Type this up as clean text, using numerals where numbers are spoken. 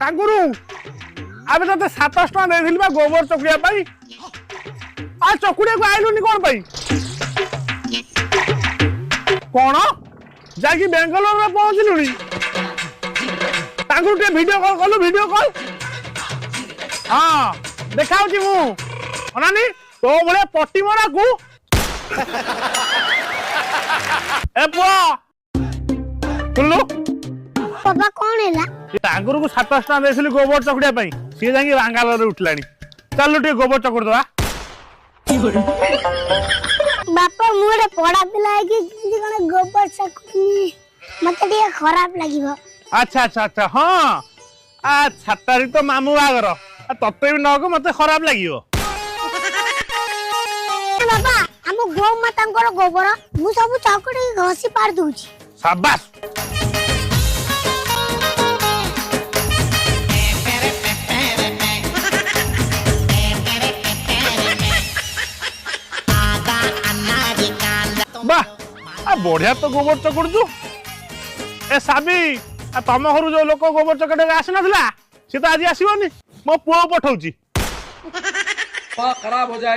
टांगुरु आबे तते 700 टका देथिलि बा गोबर चकुड़िया पाई आ चकुड़िया को आइलुनी कोन पाई कोन जाकी बेंगलोर में पहुंचलुनी टांगुरु टे वीडियो कॉल कलु वीडियो कॉल हां देखाउची मु अनानी तो बळे पट्टी मरा को ए पुआ कुल्लू पापा कौन है ला टांगुरु को 700 टका देथिलि गोबर चकुड़िया पाई सी जाकी बांगालोर रे उठलानी चल टे गोबर चकुड़ दवा बापा मुरे पड़ा पिला है कि कोन गोबर चकुड़ी मते ଟିକେ खराब लागिबो अच्छा अच्छा अच्छा हां आ छातारी तो मामू आगर तत्ते भी न को मते खराब लागियो बाबा हम गो मातांकर गोबर मु सब चकुड़ी घसी पार दूची शाबाश बा आ बढ़िया तो गोबर चकुड़ू ए साबी आ तम घर जो लोक गोबर चकटे आसी नथिला से तो आज आसीबनी मो पुओ पठाउची खराब हो जाए।